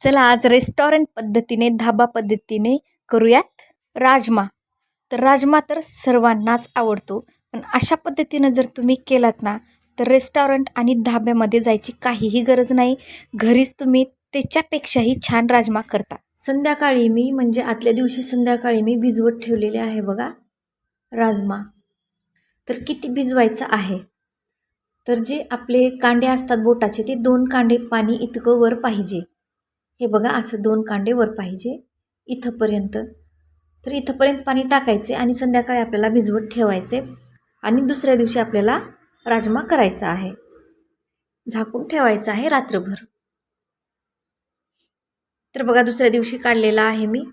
चला आज रेस्टॉरंट पद्धतीने धाबा पद्धतीने करूयात राजमा. तर राजमा तर सर्वांनाच आवडतो, पण अशा पद्धतीनं जर तुम्ही केलात ना तर रेस्टॉरंट आणि धाब्यामध्ये जायची काहीही गरज नाही. घरीच तुम्ही त्याच्यापेक्षाही छान राजमा करता. संध्याकाळी मी म्हणजे आदल्या दिवशी संध्याकाळी मी भिजवत ठेवलेले आहे बघा राजमा. तर किती भिजवायचं आहे, तर जे आपले कांडे असतात बोटाचे ते 2 कांडे पाणी इतकं वर पाहिजे. हे बघा असं 2 कांडे वर पाहिजे इथंपर्यंत. तर इथंपर्यंत पाणी टाकायचे आणि संध्याकाळी आपल्याला भिजवत ठेवायचे आणि दुसऱ्या दिवशी आपल्याला राजमा करायचा आहे. झाकून ठेवायचा आहे रात्रभर. तर बघा दुसऱ्या दिवशी काढलेला आहे मी.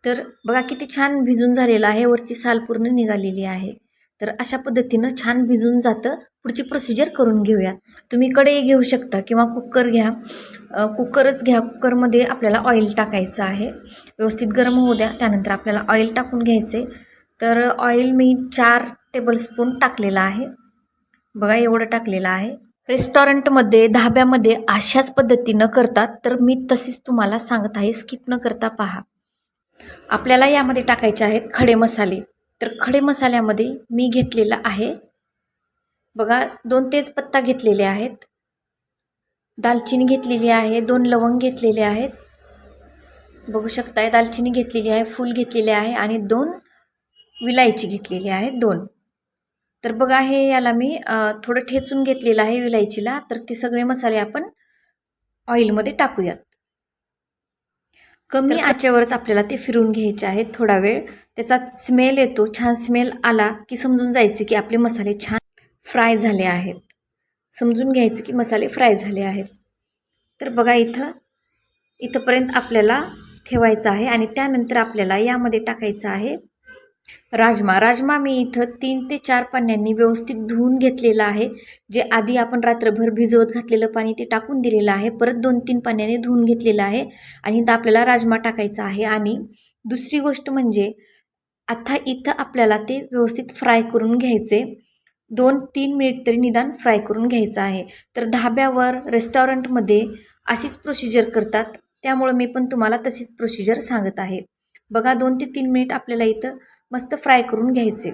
तर बघा किती छान भिजून झालेला आहे, वरची साल पूर्ण निघालेली आहे. तर अशा पद्धतीनं छान भिजून जातं. पुढची प्रोसिजर करून घेऊयात. तुम्ही कढई घेऊ शकता किंवा कुकर घ्या. कुकरच घ्या. कुकरमध्ये आपल्याला ऑइल टाकायचं आहे. व्यवस्थित गरम होऊ द्या. त्यानंतर आपल्याला ऑइल टाकून घ्यायचे. तर ऑइल मी 4 टेबलस्पून टाकलेलं आहे. बघा एवढं टाकलेलं आहे. रेस्टॉरंटमध्ये धाब्यामध्ये अशाच पद्धतीनं करतात, तर मी तशीच तुम्हाला सांगत आहे, स्किप न करता पहा. आपल्याला यामध्ये टाकायचे आहेत खडे मसाले. तर खडे मसाल्यामध्ये मी घेतलेला आहे बघा 2 तेजपत्ता घेतलेले आहेत, दालचिनी घेतलेली आहे, 2 लवंग घेतलेले आहेत, बघू शकताय दालचिनी घेतलेली आहे, फूल घेतलेले आहे आणि 2 विलायची घेतलेली आहे 2. तर बघा हे याला मी थोडं ठेचून घेतलेलं आहे विलायचीला. तर ते सगळे मसाले आपण ऑइलमध्ये टाकूयात. कमी आचेवरच आपल्याला ते फिरून घ्यायचे आहेत थोडा वेळ. त्याचा स्मेल येतो, छान स्मेल आला की समजून जायचे की आपले मसाले छान फ्राय झाले आहेत. समजून घ्यायचं की मसाले फ्राय झाले आहेत. तर बघा इथंपर्यंत आपल्याला ठेवायचं आहे आणि त्यानंतर आपल्याला यामध्ये टाकायचं आहे राजमा. राजमा मी इथं 3 ते 4 पाण्याने व्यवस्थित धुवून घेतलेलं आहे. जे आधी आपण रात्रभर भिजवत घातलेलं पाणी ते टाकून दिलेलं आहे. परत 2-3 पाण्याने धुवून घेतलेलं आहे आणि इथं आपल्याला राजमा टाकायचा आहे. आणि दुसरी गोष्ट म्हणजे आता इथं आपल्याला ते व्यवस्थित फ्राय करून घ्यायचे. 2-3 मिनिट तरी निदान फ्राय करून घ्यायचं आहे. तर धाब्यावर रेस्टॉरंटमध्ये अशीच प्रोसिजर करतात, त्यामुळं मी पण तुम्हाला तशीच प्रोसिजर सांगत आहे. बघा 2 ते 3 मिनिट आपल्याला इथं मस्त फ्राय करून घ्यायचे.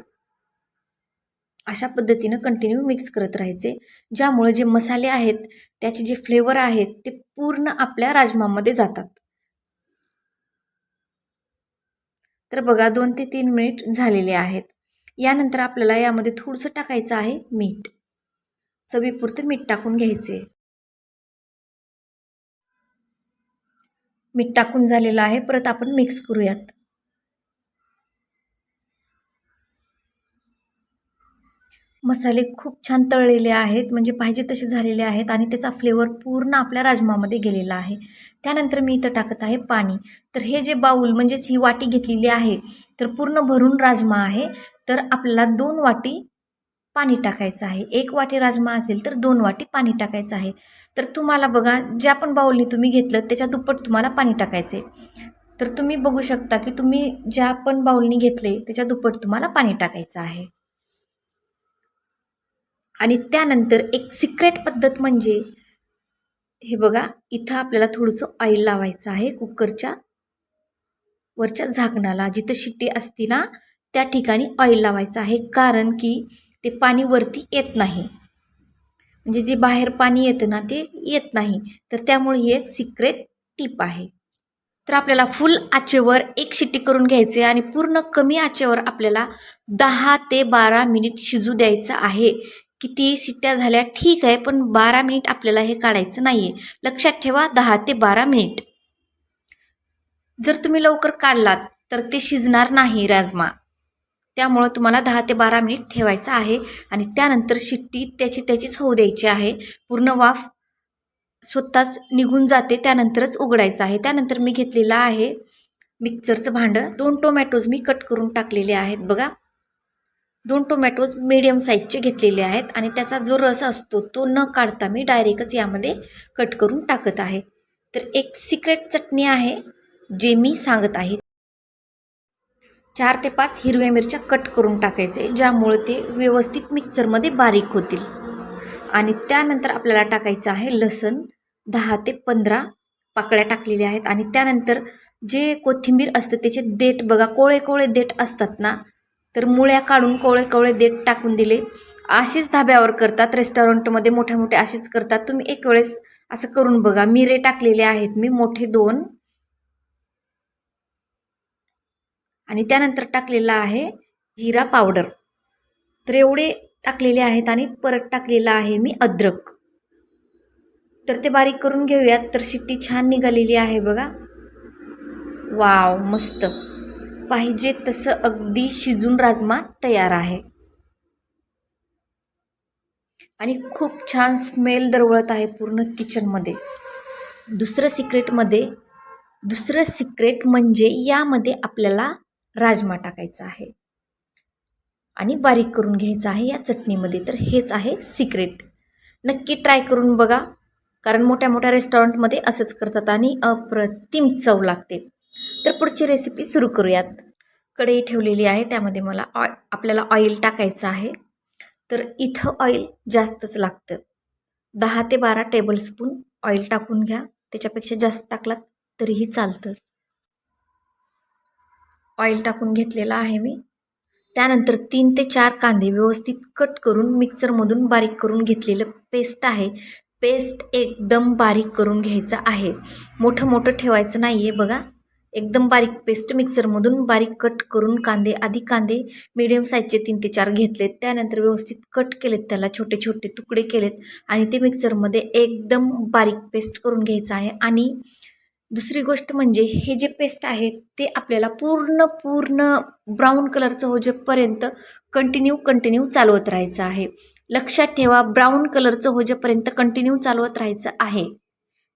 अशा पद्धतीनं कंटिन्यू मिक्स करत राहायचे, ज्यामुळे जे मसाले आहेत त्याचे जे फ्लेवर आहेत ते पूर्ण आपल्या राजमामध्ये जातात. तर बघा 2 ते 3 मिनिट झालेले आहेत. यानंतर आपल्याला यामध्ये थोडंसं टाकायचं आहे मीठ. चवीपुरतं मीठ टाकून घ्यायचे. मीठ टाकून झालेलं आहे. परत आपण मिक्स करूयात. मसाले खूप छान तळलेले आहेत, म्हणजे पाहिजे तसे झालेले आहेत आणि त्याचा फ्लेवर पूर्ण आपल्या राजमामध्ये गेलेला आहे. त्यानंतर मी इथं टाकत आहे पाणी. तर हे जे बाऊल म्हणजेच ही वाटी घेतलेली आहे, तर पूर्ण भरून राजमा आहे. तर आपल्याला 2 वाटी पाणी टाकायचं आहे. 1 वाटी राजमा असेल तर 2 वाटी पाणी टाकायचं आहे. तर तुम्हाला बघा ज्या पण बाऊलने तुम्ही घेतलं त्याच्या दुप्पट तुम्हाला पाणी टाकायचे. तर तुम्ही बघू शकता की तुम्ही ज्या पण बाऊलने घेतले त्याच्या दुप्पट तुम्हाला पाणी टाकायचं आहे. आणि त्यानंतर एक सिक्रेट पद्धत म्हणजे हे बघा इथं आपल्याला थोडंसं ऑइल लावायचं आहे कुकरच्या वरच्या झाकणाला. जिथं शिट्टी असते ना त्या ठिकाणी ऑइल लावायचं आहे, कारण की ते पाणी वरती येत नाही, म्हणजे जे बाहेर पाणी येतं ना ते येत नाही. तर त्यामुळे ही एक सिक्रेट टिप आहे. तर आपल्याला फुल आचेवर 1 शिट्टी करून घ्यायचे आणि पूर्ण कमी आचेवर आपल्याला 10 ते 12 मिनिट शिजू द्यायचं आहे. किती शिट्ट्या झाल्या ठीक आहे, पण 12 मिनिट आपल्याला हे काढायचं नाही आहे. लक्षात ठेवा 10 ते 12 मिनिट. जर तुम्ही लवकर काढलात तर ते शिजणार नाही राजमा. त्यामुळं तुम्हाला 10 ते 12 मिनिट ठेवायचं आहे आणि त्यानंतर शिट्टी त्याचीच होऊ द्यायची आहे. पूर्ण वाफ स्वतःच निघून जाते त्यानंतरच उघडायचं आहे. त्यानंतर मी घेतलेलं आहे मिक्सरचं भांडं. 2 टोमॅटोज मी कट करून टाकलेले आहेत बघा. 2 टोमॅटोज मीडियम साईजचे घेतलेले आहेत आणि त्याचा जो रस असतो तो न काढता मी डायरेक्टच यामध्ये कट करून टाकत आहे. तर एक सिक्रेट चटणी आहे जे मी सांगत आहे. 4 ते 5 हिरव्या मिरच्या कट करून टाकायचे, ज्यामुळे ते व्यवस्थित मिक्सरमध्ये बारीक होतील. आणि त्यानंतर आपल्याला टाकायचं आहे लसण 10 ते 15 पाकळ्या टाकलेल्या आहेत. आणि त्यानंतर जे कोथिंबीर असतं त्याचे देठ बघा, कोवळे कोवळे देठ असतात ना, तर मुळ्या काढून कोवळे कोवळे देठ टाकून दिले. अशीच धाब्यावर करतात, रेस्टॉरंटमध्ये मोठ्या मोठ्या अशीच करतात. तुम्ही एक वेळेस असं करून बघा. मिरे टाकलेले आहेत मी मोठे 2. आणि त्यानंतर टाकलेला आहे जिरा पावडर. तर एवढे टाकलेले आहेत आणि परत टाकलेला आहे मी अद्रक. तर ते बारीक करून घेऊयात. तर शिट्टी छान निघालेली आहे बघा. वाव, मस्त पाहिजे तसं अगदी शिजून राजमा तयार आहे. आणि खूप छान स्मेल दरवळत आहे पूर्ण किचनमध्ये. दुसरं सिक्रेट म्हणजे यामध्ये आपल्याला राजमा टाकायचा आहे आणि बारीक करून घ्यायचा आहे या चटणीमध्ये. तर हेच आहे सिक्रेट. नक्की ट्राय करून बघा, कारण मोठ्या मोठ्या रेस्टॉरंटमध्ये असंच करतात आणि अप्रतिम चव लागते. तर पुढची रेसिपी सुरू करूयात. कढई ठेवलेली आहे, त्यामध्ये मला आपल्याला ऑइल टाकायचं आहे. तर इथं ऑइल जास्तच लागतं. 10 ते 12 टेबलस्पून ऑइल टाकून घ्या. त्याच्यापेक्षा जास्त टाकलात तरीही चालतं. ऑइल टाकून घेतलेला आहे मी. त्यानंतर 3 ते 4 कांदे व्यवस्थित कट करून मिक्सरमधून बारीक करून घेतलेलं पेस्ट आहे. पेस्ट एकदम बारीक करून घ्यायचं आहे. मोठं मोठं ठेवायचं नाही आहे बघा. एकदम बारीक पेस्ट मिक्सरमधून बारीक कट करून कांदे मीडियम साईजचे 3 ते 4 घेतलेत. त्यानंतर व्यवस्थित कट केलेत, त्याला छोटे छोटे तुकडे केलेत आणि ते मिक्सरमध्ये एकदम बारीक पेस्ट करून घ्यायचं आहे. आणि दुसरी गोष्ट म्हणजे हे जे पेस्ट आहे ते आपल्याला पूर्ण ब्राऊन कलरचं होजेपर्यंत कंटिन्यू चालवत राहायचं आहे. लक्षात ठेवा, ब्राऊन कलरचं होजेपर्यंत कंटिन्यू चालवत राहायचं आहे.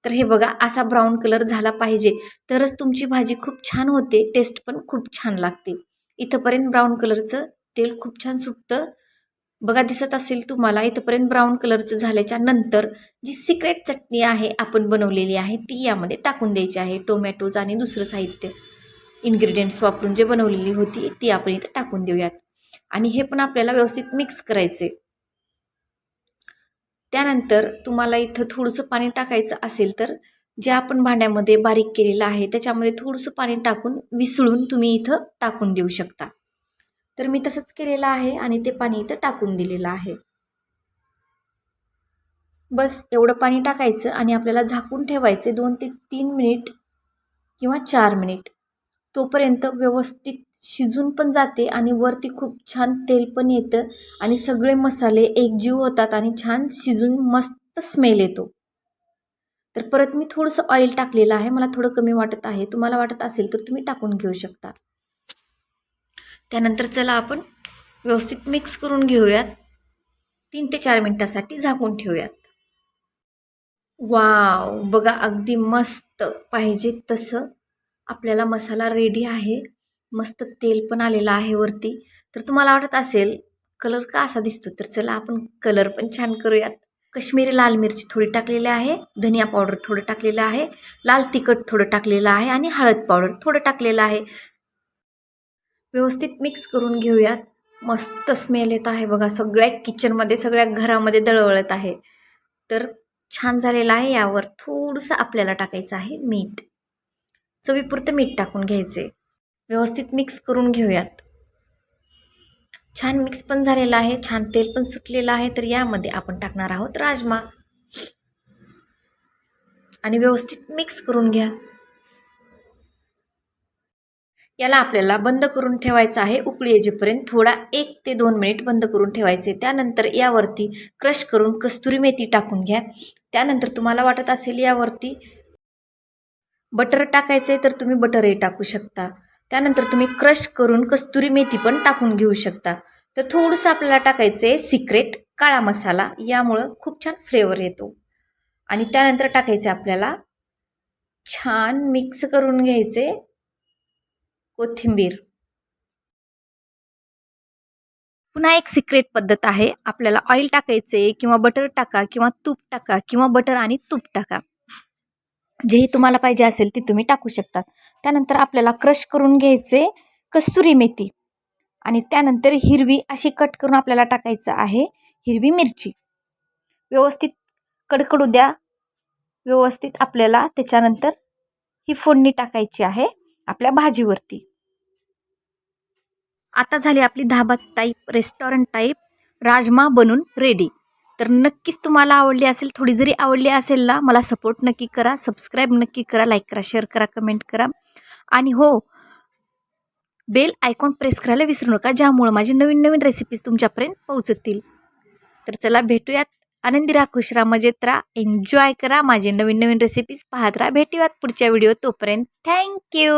तर हे बघा, असा ब्राऊन कलर झाला पाहिजे, तरच तुमची भाजी खूप छान होते, टेस्ट पण खूप छान लागते. इथंपर्यंत ब्राऊन कलरचं तेल खूप छान सुटतं बघा, दिसत असेल तुम्हाला. इथंपर्यंत ब्राऊन कलरचं झाल्याच्या नंतर जी सिक्रेट चटणी आहे आपण बनवलेली आहे ती यामध्ये टाकून द्यायची आहे. टोमॅटोज आणि दुसरं साहित्य इन्ग्रेडियंट्स वापरून जे बनवलेली होती ती आपण इथं टाकून देऊयात. आणि हे पण आपल्याला व्यवस्थित मिक्स करायचे. त्यानंतर तुम्हाला इथं थोडंसं पाणी टाकायचं असेल तर जे आपण भांड्यामध्ये बारीक केलेलं आहे त्याच्यामध्ये थोडंसं पाणी टाकून विसळून तुम्ही इथं टाकून देऊ शकता. तर मी तसंच केलेलं आहे आणि ते पाणी इथं टाकून दिलेलं आहे. बस एवढं पाणी टाकायचं आणि आपल्याला झाकून ठेवायचे 2 ते 3 मिनिट किंवा 4 मिनिट. तोपर्यंत व्यवस्थित शिजून पण जाते आणि वरती खूप छान तेल पण येतं आणि सगळे मसाले एकजीव होतात आणि छान शिजून मस्त स्मेल येतो. तर परत मी थोडंसं ऑइल टाकलेलं आहे. मला थोडं कमी वाटत आहे. तुम्हाला वाटत असेल तर तुम्ही टाकून घेऊ शकता. त्यानंतर चला आपण व्यवस्थित मिक्स करून घेऊयात. 3 ते 4 मिनिटासाठी झाकून ठेवूयात. वाव, बघा अगदी मस्त पाहिजे तसं आपल्याला मसाला रेडी आहे. मस्त तेल पण आलेलं आहे वरती. तर तुम्हाला वाटत असेल कलर का असा दिसतो, तर चला आपण कलर पण छान करूयात. कश्मीरी लाल मिरची थोडी टाकलेली आहे, धनिया पावडर थोडं टाकलेलं आहे, लाल तिखट थोडं टाकलेलं आहे आणि हळद पावडर थोडं टाकलेलं आहे. व्यवस्थित मिक्स करून घेऊयात. मस्त स्मेल येत आहे बघा, सगळ्या किचनमध्ये सगळ्या घरामध्ये दळवळत आहे. तर छान झालेलं आहे. यावर थोडंसं आपल्याला टाकायचं आहे मीठ. चवीपुरतं मीठ टाकून घ्यायचे. व्यवस्थित मिक्स करून घेऊयात. छान मिक्स पण झालेलं आहे, छान तेल पण सुटलेलं आहे. तर यामध्ये आपण टाकणार आहोत राजमा आणि व्यवस्थित मिक्स करून घ्या. याला आपल्याला बंद करून ठेवायचं आहे उकळी येईपर्यंत. थोडा 1 ते 2 मिनिट बंद करून ठेवायचे. त्यानंतर यावरती क्रश करून कस्तुरी मेथी टाकून घ्या. त्यानंतर तुम्हाला वाटत असेल यावरती बटर टाकायचे तर तुम्ही बटरही टाकू शकता. त्यानंतर तुम्ही क्रश करून कस्तुरी मेथी पण टाकून घेऊ शकता. तर थोडंसं आपल्याला टाकायचं आहे सिक्रेट काळा मसाला, यामुळं खूप छान फ्लेवर येतो. आणि त्यानंतर टाकायचे आपल्याला छान मिक्स करून घ्यायचे कोथिंबीर. पुन्हा एक सिक्रेट पद्धत आहे. आपल्याला ऑइल टाकायचे किंवा बटर टाका किंवा तूप टाका किंवा बटर आणि तूप टाका. जेही तुम्हाला पाहिजे असेल ते तुम्ही टाकू शकता. त्यानंतर आपल्याला क्रश करून घ्यायचे कस्तुरी मेथी आणि त्यानंतर हिरवी अशी कट करून आपल्याला टाकायचं आहे हिरवी मिरची. व्यवस्थित कडकडू द्या. व्यवस्थित आपल्याला त्याच्यानंतर ही फोडणी टाकायची आहे आपल्या भाजीवरती. आता झाली आपली धाबा टाईप रेस्टॉरंट टाईप राजमा बनून रेडी. तर नक्कीच तुम्हाला आवडली असेल. थोडी जरी आवडली असेल ना, मला सपोर्ट नक्की करा, सबस्क्राईब नक्की करा, लाईक करा, शेअर करा, कमेंट करा आणि हो, बेल आयकॉन प्रेस करायला विसरू नका, ज्यामुळे माझी नवीन नवीन रेसिपीज तुमच्यापर्यंत पोहोचतील. तर चला भेटूयात. आनंदी राहा, खुश राहा, मजेत राहा, एन्जॉय करा, माझे नवीन नवीन रेसिपीज पाहत राहा. भेटूयात पुढच्या व्हिडिओ. तोपर्यंत थँक्यू.